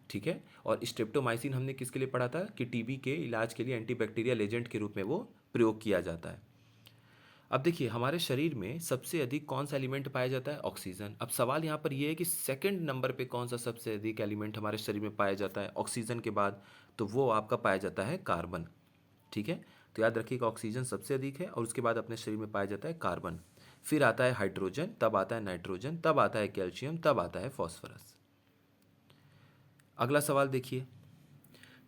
ठीक है, और स्ट्रेप्टोमाइसिन हमने किसके लिए पढ़ा था कि टीबी के इलाज के लिए एंटीबैक्टीरियल एजेंट के रूप में वो प्रयोग किया जाता है। अब देखिए हमारे शरीर में सबसे अधिक कौन सा एलिमेंट पाया जाता है, ऑक्सीजन। अब सवाल यहाँ पर यह है कि सेकंड नंबर पे कौन सा सबसे अधिक एलिमेंट हमारे शरीर में पाया जाता है ऑक्सीजन के बाद, तो वो आपका पाया जाता है कार्बन। ठीक है, तो याद रखिएगा ऑक्सीजन सबसे अधिक है और उसके बाद अपने शरीर में पाया जाता है कार्बन, फिर आता है हाइड्रोजन, तब आता है नाइट्रोजन, तब आता है कैल्शियम, तब आता है फॉस्फोरस। अगला सवाल देखिए,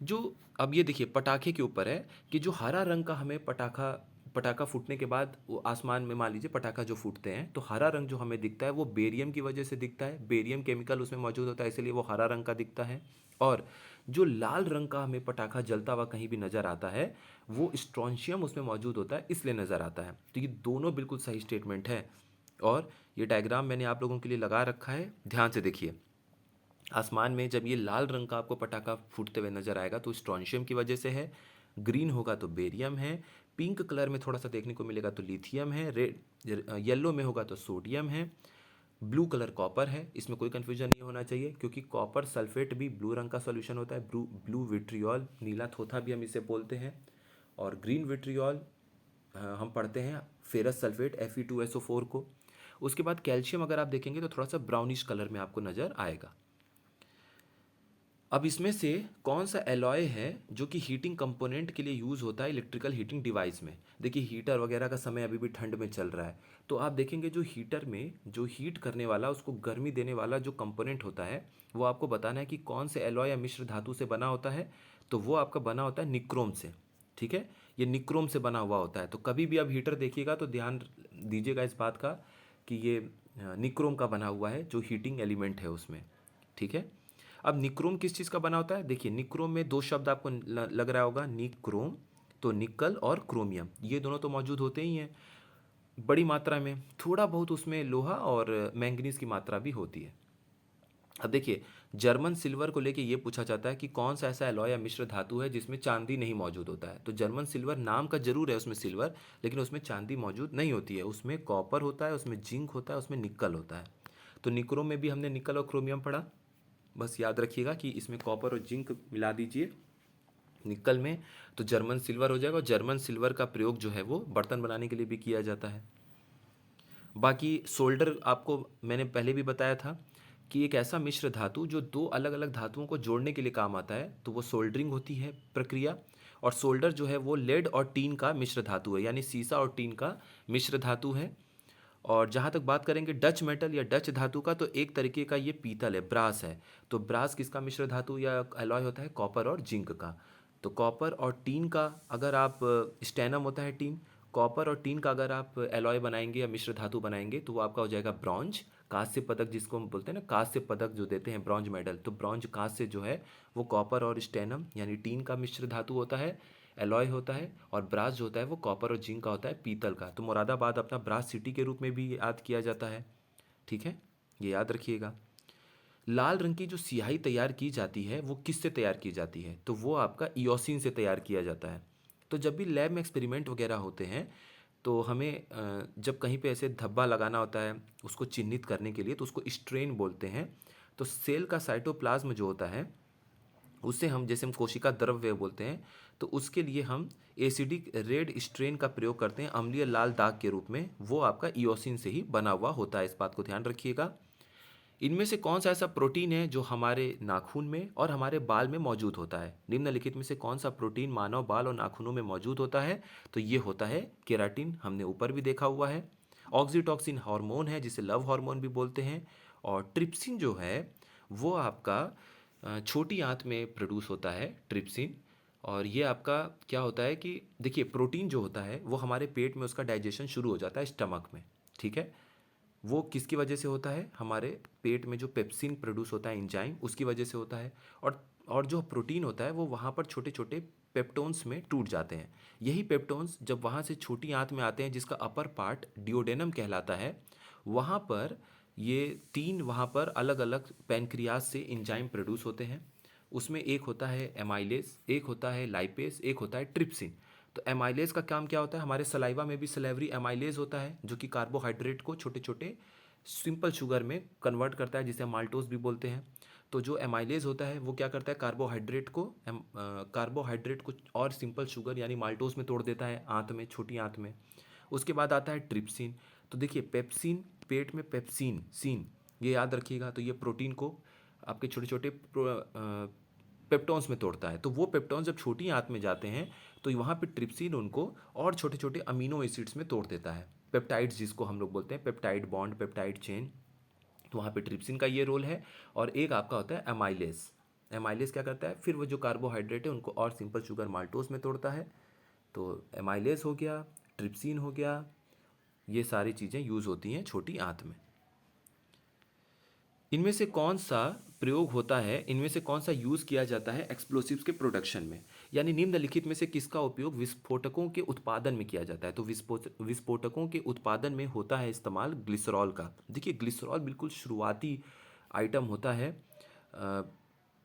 जो अब ये देखिए पटाखे के ऊपर है कि जो हरा रंग का हमें पटाखा पटाखा फूटने के बाद वो आसमान में मान लीजिए पटाखा जो फूटते हैं तो हरा रंग जो हमें दिखता है वो बेरियम की वजह से दिखता है, बेरियम केमिकल उसमें मौजूद होता है इसलिए वो हरा रंग का दिखता है। और जो लाल रंग का हमें पटाखा जलता हुआ कहीं भी नज़र आता है वो स्ट्रॉन्शियम उसमें मौजूद होता है इसलिए नज़र आता है। तो ये दोनों बिल्कुल सही स्टेटमेंट है और ये डायग्राम मैंने आप लोगों के लिए लगा रखा है, ध्यान से देखिए। आसमान में जब ये लाल रंग का आपको पटाखा फूटते हुए नजर आएगा तो स्ट्रॉन्शियम की वजह से है, ग्रीन होगा तो बेरियम है, पिंक कलर में थोड़ा सा देखने को मिलेगा तो लिथियम है, रेड येलो में होगा तो सोडियम है, ब्लू कलर कॉपर है। इसमें कोई कन्फ्यूजन नहीं होना चाहिए क्योंकि कॉपर सल्फेट भी ब्लू रंग का सॉल्यूशन होता है, ब्लू ब्लू विट्रियोल, नीला थोथा भी हम इसे बोलते हैं। और ग्रीन विट्रियोल हम पढ़ते हैं फेरस सल्फेट Fe2SO4 को। उसके बाद कैल्शियम अगर आप देखेंगे तो थोड़ा सा ब्राउनिश कलर में आपको नज़र आएगा। अब इसमें से कौन सा एलॉय है जो कि हीटिंग कंपोनेंट के लिए यूज़ होता है इलेक्ट्रिकल हीटिंग डिवाइस में। देखिए हीटर वगैरह का समय अभी भी ठंड में चल रहा है, तो आप देखेंगे जो हीटर में जो हीट करने वाला उसको गर्मी देने वाला जो कंपोनेंट होता है वो आपको बताना है कि कौन से एलॉय या मिश्र धातु से बना होता है। तो वो आपका बना होता है निक्रोम से। ठीक है, ये निक्रोम से बना हुआ होता है। तो कभी भी आप हीटर देखिएगा तो ध्यान दीजिएगा इस बात का कि ये निक्रोम का बना हुआ है जो हीटिंग एलिमेंट है उसमें। ठीक है, अब निक्रोम किस चीज़ का बना होता है? देखिए निक्रोम में दो शब्द आपको लग रहा होगा, निक्रोम, तो निकल और क्रोमियम, ये दोनों तो मौजूद होते ही हैं बड़ी मात्रा में। थोड़ा बहुत उसमें लोहा और मैंगनीज की मात्रा भी होती है। अब देखिए जर्मन सिल्वर को लेके ये पूछा जाता है कि कौन सा ऐसा एलॉय या मिश्र धातु है जिसमें चांदी नहीं मौजूद होता है। तो जर्मन सिल्वर नाम का जरूर है उसमें सिल्वर, लेकिन उसमें चांदी मौजूद नहीं होती है। उसमें कॉपर होता है, उसमें जिंक होता है, उसमें निकल होता है। तो निक्रोम में भी हमने निकल और क्रोमियम पढ़ा। बस याद रखिएगा कि इसमें कॉपर और जिंक मिला दीजिए निकल में, तो जर्मन सिल्वर हो जाएगा। और जर्मन सिल्वर का प्रयोग जो है वो बर्तन बनाने के लिए भी किया जाता है। बाकी सोल्डर आपको मैंने पहले भी बताया था कि एक ऐसा मिश्र धातु जो दो अलग अलग धातुओं को जोड़ने के लिए काम आता है, तो वो सोल्डरिंग होती है प्रक्रिया। और सोल्डर जो है वो लेड और टीन का मिश्र धातु है, यानी सीसा और टीन का मिश्र धातु है। और जहाँ तक बात करेंगे डच मेटल या डच धातु का, तो एक तरीके का ये पीतल है, ब्रास है। तो ब्रास किसका मिश्र धातु या एलॉय होता है? कॉपर और जिंक का। तो कॉपर और टीन का अगर आप स्टेनम होता है टीन, कॉपर और टीन का अगर आप एलॉय बनाएंगे या मिश्र धातु बनाएंगे तो वो आपका हो जाएगा ब्रॉन्ज। कांस्य पदक जिसको हम बोलते हैं ना, कांस्य पदक जो देते हैं ब्रॉन्ज मेडल, तो ब्रॉन्ज कांस्य जो है वो कॉपर और स्टेनम यानी टीन का मिश्र धातु होता है, एलॉय होता है। और ब्रास जो होता है वो कॉपर और जिंक का होता है, पीतल का। तो मुरादाबाद अपना ब्रास सिटी के रूप में भी याद किया जाता है। ठीक है, ये याद रखिएगा। लाल रंग की जो स्याही तैयार की जाती है वो किससे तैयार की जाती है? तो वो आपका इयोसिन से तैयार किया जाता है। तो जब भी लैब में एक्सपेरिमेंट वगैरह होते हैं तो हमें जब कहीं पे ऐसे धब्बा लगाना होता है उसको चिन्हित करने के लिए, तो उसको स्ट्रेन बोलते हैं। तो सेल का साइटोप्लाज्म जो होता है उससे हम, जैसे हम कोशिका द्रव्य बोलते हैं, तो उसके लिए हम एसिडिक रेड स्ट्रेन का प्रयोग करते हैं अम्लीय लाल दाग के रूप में। वो आपका इयोसिन से ही बना हुआ होता है, इस बात को ध्यान रखिएगा। इनमें से कौन सा ऐसा प्रोटीन है जो हमारे नाखून में और हमारे बाल में मौजूद होता है? निम्नलिखित में से कौन सा प्रोटीन मानव बाल और नाखूनों में मौजूद होता है? तो ये होता है केराटिन, हमने ऊपर भी देखा हुआ है। ऑक्सीटॉक्सिन हार्मोन है जिसे लव हार्मोन भी बोलते हैं। और ट्रिप्सिन जो है वो आपका छोटी आंत में प्रोड्यूस होता है, ट्रिप्सिन। और ये आपका क्या होता है कि देखिए प्रोटीन जो होता है वो हमारे पेट में उसका डाइजेशन शुरू हो जाता है स्टमक में। ठीक है, वो किसकी वजह से होता है? हमारे पेट में जो पेप्सिन प्रोड्यूस होता है एंजाइम, उसकी वजह से होता है। और जो प्रोटीन होता है वो वहाँ पर छोटे छोटे पेप्टोन्स में टूट जाते हैं। यही पेप्टोन्स जब वहाँ से छोटी आंत में आते हैं जिसका अपर पार्ट डिओडेनम कहलाता है, वहाँ पर ये तीन वहाँ पर अलग अलग पैनक्रियाज से एंजाइम प्रोड्यूस होते हैं। उसमें एक होता है एमाइलेज, एक होता है लाइपेज, एक होता है ट्रिप्सिन। तो एमाइलेज का काम क्या होता है? हमारे सलाइवा में भी सलेवरी एमाइलेज होता है जो कि कार्बोहाइड्रेट को छोटे छोटे सिंपल शुगर में कन्वर्ट करता है, जिसे हम माल्टोज भी बोलते हैं। तो जो एमाइलेज होता है वो क्या करता है? कार्बोहाइड्रेट को और सिंपल शुगर यानी माल्टोज में तोड़ देता है आंत में, छोटी आंत में। उसके बाद आता है ट्रिप्सिन। तो देखिए पेप्सिन, पेट में पेप्सिन सीन, ये याद रखिएगा। तो ये प्रोटीन को आपके छोटे छोटे पेप्टॉन्स में तोड़ता है। तो वो पेप्टॉन्स जब छोटी आंत में जाते हैं तो वहाँ पे ट्रिप्सिन उनको और छोटे छोटे अमीनो एसिड्स में तोड़ देता है, पेप्टाइड्स जिसको हम लोग बोलते हैं, पेप्टाइड बॉन्ड, पेप्टाइड चेन। तो वहाँ पे ट्रिप्सिन का ये रोल है। और एक आपका होता है एमाइलेज। एमाइलेज क्या करता है? फिर वो जो कार्बोहाइड्रेट है उनको और सिंपल शुगर माल्टोज में तोड़ता है। तो एमाइलेज हो गया, ट्रिप्सिन हो गया, ये सारी चीज़ें यूज़ होती हैं छोटी आंत में। इनमें से कौन सा प्रयोग होता है, इनमें से कौन सा यूज़ किया जाता है एक्सप्लोसिव्स के प्रोडक्शन में? यानी निम्नलिखित में से किसका उपयोग विस्फोटकों के उत्पादन में किया जाता है? तो विस्फोटकों के उत्पादन में होता है इस्तेमाल ग्लिसरॉल का। देखिए ग्लिसरॉल बिल्कुल शुरुआती आइटम होता है।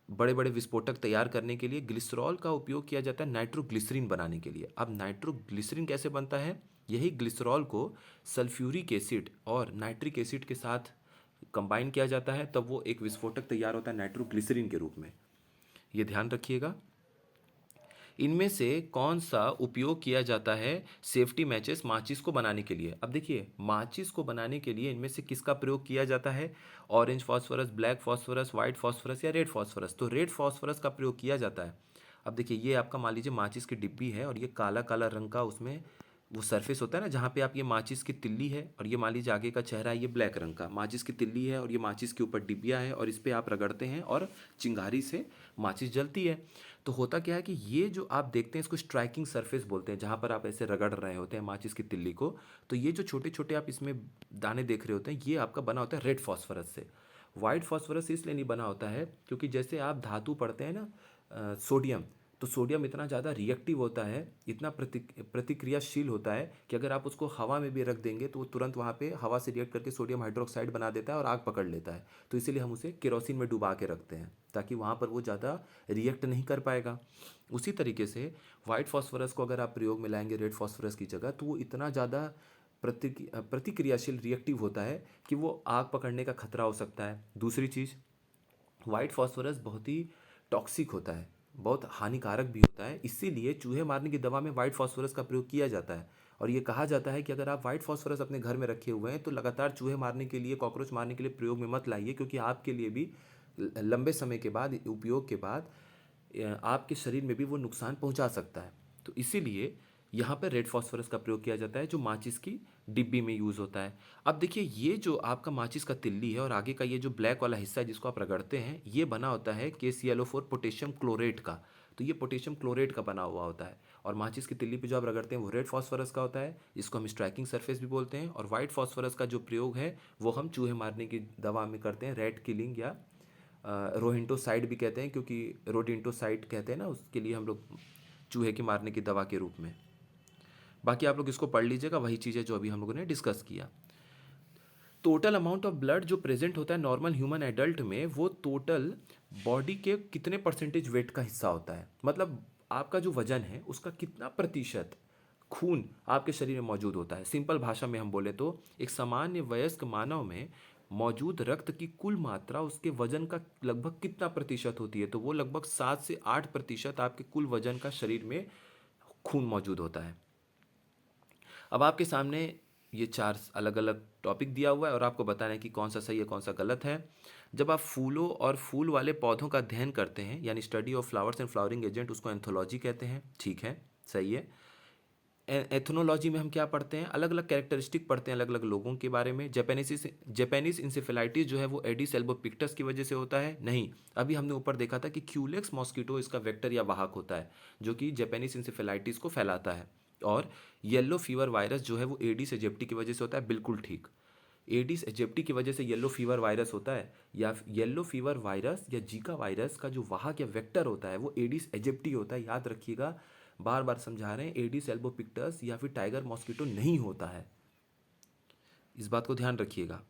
बड़े बड़े विस्फोटक तैयार करने के लिए ग्लिसरॉल का उपयोग किया जाता है नाइट्रोग्लिसरीन बनाने के लिए। अब नाइट्रोग्लिसरीन कैसे बनता है? यही ग्लिसरॉल को सल्फ्यूरिक एसिड और नाइट्रिक एसिड के साथ कंबाइन किया जाता है, तब वो एक विस्फोटक तैयार होता है नाइट्रोग्लिसरीन के रूप में। ये ध्यान रखिएगा। इनमें से कौन सा उपयोग किया जाता है सेफ्टी मैचेस माचिस को बनाने के लिए? अब देखिए, माचिस को बनाने के लिए इनमें से किसका प्रयोग किया जाता है? Orange phosphorus, black phosphorus, white phosphorus या रेड फास्फोरस? तो रेड फास्फोरस का प्रयोग किया जाता है। अब देखिए, ये आपका मान लीजिए माचिस की डिब्बी है और ये काला काला रंग का उसमें वो सरफेस होता है ना, जहाँ पे आप ये माचिस की तिल्ली है और ये मान लीजिए आगे का चेहरा है, ये ब्लैक रंग का माचिस की तिल्ली है और ये माचिस के ऊपर डिबिया है और इस पे आप रगड़ते हैं और चिंगारी से माचिस जलती है। तो होता क्या है कि ये जो आप देखते हैं इसको स्ट्राइकिंग सरफेस बोलते हैं, जहाँ पर आप ऐसे रगड़ रहे होते हैं माचिस की तिल्ली को। तो ये जो छोटे छोटे आप इसमें दाने देख रहे होते हैं, ये आपका बना होता है रेड फॉस्फोरस से। वाइट फॉस्फोरस इसलिए नहीं बना होता है क्योंकि जैसे आप धातु पढ़ते हैं ना, सोडियम, तो सोडियम इतना ज़्यादा रिएक्टिव होता है, इतना प्रतिक्रियाशील होता है कि अगर आप उसको हवा में भी रख देंगे तो वो तुरंत वहाँ पे हवा से रिएक्ट करके सोडियम हाइड्रोक्साइड बना देता है और आग पकड़ लेता है। तो इसीलिए हम उसे केरोसिन में डुबा के रखते हैं ताकि वहाँ पर वो ज़्यादा रिएक्ट नहीं कर पाएगा। उसी तरीके से वाइट फॉस्फोरस को अगर आप प्रयोग में लाएंगे रेड फॉस्फोरस की जगह, तो वो इतना ज़्यादा प्रतिक्रियाशील रिएक्टिव होता है कि वो आग पकड़ने का खतरा हो सकता है। दूसरी चीज़, वाइट फॉस्फोरस बहुत ही टॉक्सिक होता है, बहुत हानिकारक भी होता है, इसीलिए चूहे मारने की दवा में वाइट फॉस्फोरस का प्रयोग किया जाता है। और ये कहा जाता है कि अगर आप वाइट फॉस्फोरस अपने घर में रखे हुए हैं तो लगातार चूहे मारने के लिए, कॉकरोच मारने के लिए प्रयोग में मत लाइए, क्योंकि आपके लिए भी लंबे समय के बाद, उपयोग के बाद आपके शरीर में भी वो नुकसान पहुंचा सकता है। तो इसीलिए यहाँ पर रेड फॉस्फोरस का प्रयोग किया जाता है जो माचिस की डिब्बी में यूज़ होता है। अब देखिए, ये जो आपका माचिस का तिल्ली है और आगे का ये जो ब्लैक वाला हिस्सा है जिसको आप रगड़ते हैं, ये बना होता है KClO4 पोटेशियम क्लोरेट का। तो ये पोटेशियम क्लोरेट का बना हुआ होता है और माचिस की तिल्ली पे जो आप रगड़ते हैं वो रेड फॉस्फोरस का होता है, इसको हम स्ट्राइकिंग सरफेस भी बोलते हैं। और वाइट फॉस्फोरस का जो प्रयोग है वो हम चूहे मारने की दवा में करते हैं, रेड किलिंग या रोहिंटोसाइड भी कहते हैं, क्योंकि रोडिंटोसाइड कहते हैं ना, उसके लिए हम लोग चूहे की मारने की दवा के रूप में। बाकी आप लोग इसको पढ़ लीजिएगा, वही चीज़ें जो अभी हम लोगों ने डिस्कस किया। टोटल अमाउंट ऑफ ब्लड जो प्रेजेंट होता है नॉर्मल ह्यूमन एडल्ट में, वो टोटल बॉडी के कितने परसेंटेज वेट का हिस्सा होता है? मतलब आपका जो वजन है उसका कितना प्रतिशत खून आपके शरीर में मौजूद होता है? सिंपल भाषा में हम बोले तो एक सामान्य वयस्क मानव में मौजूद रक्त की कुल मात्रा उसके वजन का लगभग कितना प्रतिशत होती है? तो वो लगभग 7 से 8% आपके कुल वजन का शरीर में खून मौजूद होता है। अब आपके सामने ये 4 अलग अलग टॉपिक दिया हुआ है और आपको बताना है कि कौन सा सही है कौन सा गलत है। जब आप फूलों और फूल वाले पौधों का अध्ययन करते हैं, यानी study of flowers and flowering agent, उसको एंथोलॉजी कहते हैं। ठीक है, सही है। एथनोलॉजी में हम क्या पढ़ते हैं? अलग अलग कैरेक्टरिस्टिक पढ़ते हैं अलग अलग लोगों के बारे में। जापानीज इंसेफेलाइटिस जो है वो एडिस एल्बोपिक्टस की वजह से होता है? नहीं। अभी हमने ऊपर देखा था कि क्यूलेक्स मॉस्किटो इसका वेक्टर या वाहक होता है, जो कि जापानीज इंसेफेलाइटिस को फैलाता है। और येलो फीवर वायरस जो है वो एडिस एजिप्टी की वजह से होता है। बिल्कुल ठीक, एडिस एजिप्टी की वजह से येलो फीवर वायरस होता है। या येलो फीवर वायरस या जीका वायरस का जो वाहक या वेक्टर होता है वो एडिस एजिप्टी होता है, याद रखिएगा। बार बार समझा रहे हैं, एडिस एल्बोपिक्टस या फिर टाइगर मॉस्किटो नहीं होता है, इस बात को ध्यान रखिएगा।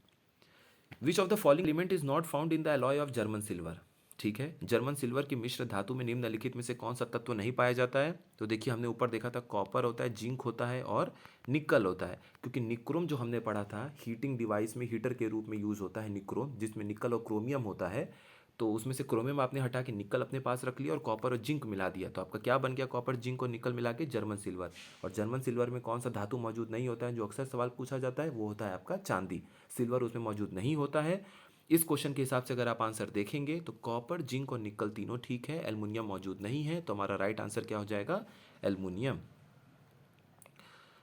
Which of the following element is not found in the alloy of German silver? ठीक है, जर्मन सिल्वर की मिश्र धातु में निम्नलिखित में से कौन सा तत्व नहीं पाया जाता है? तो देखिए, हमने ऊपर देखा था कॉपर होता है, जिंक होता है और निकल होता है। क्योंकि निक्रोम जो हमने पढ़ा था, हीटिंग डिवाइस में हीटर के रूप में यूज़ होता है निक्रोम, जिसमें निकल और क्रोमियम होता है। तो उसमें से क्रोमियम आपने हटा के निकल अपने पास रख लिया और कॉपर और जिंक मिला दिया, तो आपका क्या बन गया? कॉपर, जिंक और निकल मिला के जर्मन सिल्वर। और जर्मन सिल्वर में कौन सा धातु मौजूद नहीं होता है जो अक्सर सवाल पूछा जाता है? वो होता है आपका चांदी। सिल्वर उसमें मौजूद नहीं होता है। इस क्वेश्चन के हिसाब से अगर आप आंसर देखेंगे तो कॉपर, जिंक और निकल तीनों ठीक है, एल्युमिनियम मौजूद नहीं है। तो हमारा राइट आंसर क्या हो जाएगा? एल्युमिनियम।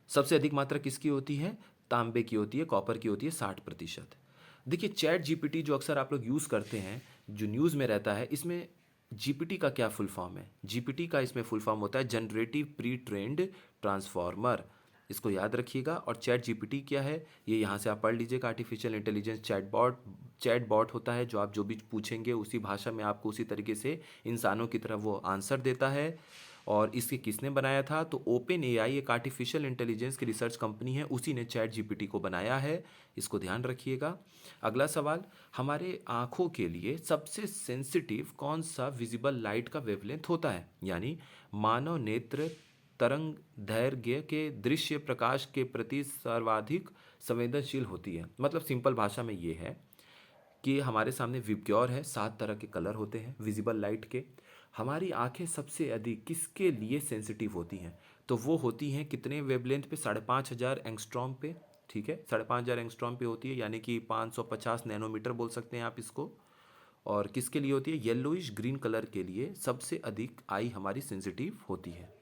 सबसे अधिक मात्रा किसकी होती है? तांबे की होती है, कॉपर की होती है 60%। देखिए, चैट जीपीटी जो अक्सर आप लोग यूज़ करते हैं, जो न्यूज़ में रहता है, इसमें जीपीटी का क्या फुल फॉर्म है? जीपीटी का इसमें फुल फॉर्म होता है जनरेटिव प्री ट्रेंड ट्रांसफॉर्मर। इसको याद रखिएगा। और चैट जीपीटी क्या है, ये यहाँ से आप पढ़ लीजिएगा। आर्टिफिशियल इंटेलिजेंस चैट बॉट होता है, जो आप जो भी पूछेंगे उसी भाषा में आपको उसी तरीके से इंसानों की तरह वो आंसर देता है। और इसे किसने बनाया था? तो ओपन एआई एक आर्टिफिशियल इंटेलिजेंस की रिसर्च कंपनी है, उसी ने चैट जीपीटी को बनाया है। इसको ध्यान रखिएगा। अगला सवाल, हमारे आँखों के लिए सबसे सेंसिटिव कौन सा विजिबल लाइट का वेवलेंथ होता है? यानी मानव नेत्र तरंग दैर्घ्य के दृश्य प्रकाश के प्रति सर्वाधिक संवेदनशील होती है। मतलब सिंपल भाषा में ये है कि हमारे सामने विबग्योर है, 7 तरह के कलर होते हैं विजिबल लाइट के। हमारी आंखें सबसे अधिक किसके लिए सेंसिटिव होती हैं? तो वो होती हैं कितने वेवलेंथ पे? 5,500 एंगस्ट्रॉम पे। ठीक है, 5,500 एंगस्ट्रॉम पे होती है, यानी कि 550 नैनोमीटर बोल सकते हैं आप इसको। और किसके लिए होती है? येलोइश ग्रीन कलर के लिए सबसे अधिक आई हमारी सेंसिटिव होती है।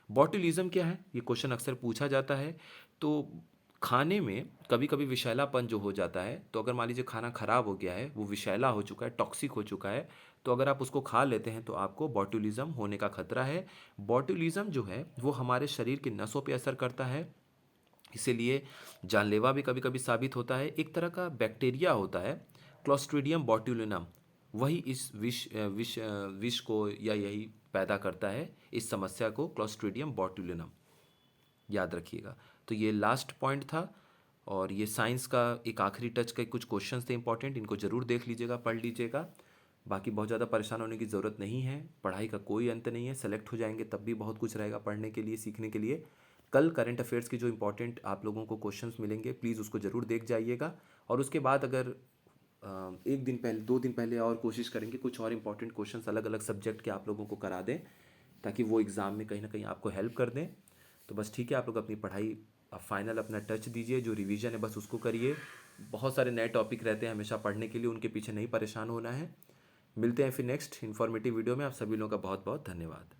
बॉटुलिज्म क्या है? ये क्वेश्चन अक्सर पूछा जाता है। तो खाने में कभी कभी विषैलापन जो हो जाता है, तो अगर मान लीजिए खाना खराब हो गया है, वो विषैला हो चुका है, टॉक्सिक हो चुका है, तो अगर आप उसको खा लेते हैं तो आपको बॉटुलिज्म होने का खतरा है। बॉटुलिज्म जो है वो हमारे शरीर की नसों पे असर करता है, इसीलिए जानलेवा भी कभी कभी साबित होता है। एक तरह का बैक्टीरिया होता है क्लोस्ट्रीडियम बॉट्युलिनम, वही इस विष को या यही पैदा करता है, इस समस्या को, क्लोस्ट्रीडियम बॉट्युलिनम, याद रखिएगा। तो ये लास्ट पॉइंट था, और ये साइंस का एक आखिरी टच के कुछ क्वेश्चंस थे इंपॉर्टेंट, इनको ज़रूर देख लीजिएगा, पढ़ लीजिएगा। बाकी बहुत ज़्यादा परेशान होने की ज़रूरत नहीं है, पढ़ाई का कोई अंत नहीं है, सेलेक्ट हो जाएंगे तब भी बहुत कुछ रहेगा पढ़ने के लिए, सीखने के लिए। कल करंट अफेयर्स की जो इंपॉर्टेंट आप लोगों को क्वेश्चंस मिलेंगे, प्लीज़ उसको ज़रूर देख जाइएगा। और उसके बाद अगर एक दिन पहले, 2 दिन पहले और कोशिश करेंगे कुछ और इंपॉर्टेंट क्वेश्चंस अलग अलग सब्जेक्ट के आप लोगों को करा दें, ताकि वो एग्ज़ाम में कहीं ना कहीं आपको हेल्प कर दें। तो बस ठीक है, आप लोग अपनी पढ़ाई फाइनल अपना टच दीजिए, जो रिवीजन है बस उसको करिए। बहुत सारे नए टॉपिक रहते हैं हमेशा पढ़ने के लिए, उनके पीछे नहीं परेशान होना है। मिलते हैं फिर नेक्स्ट इन्फॉर्मेटिव वीडियो में। आप सभी लोगों का बहुत बहुत धन्यवाद।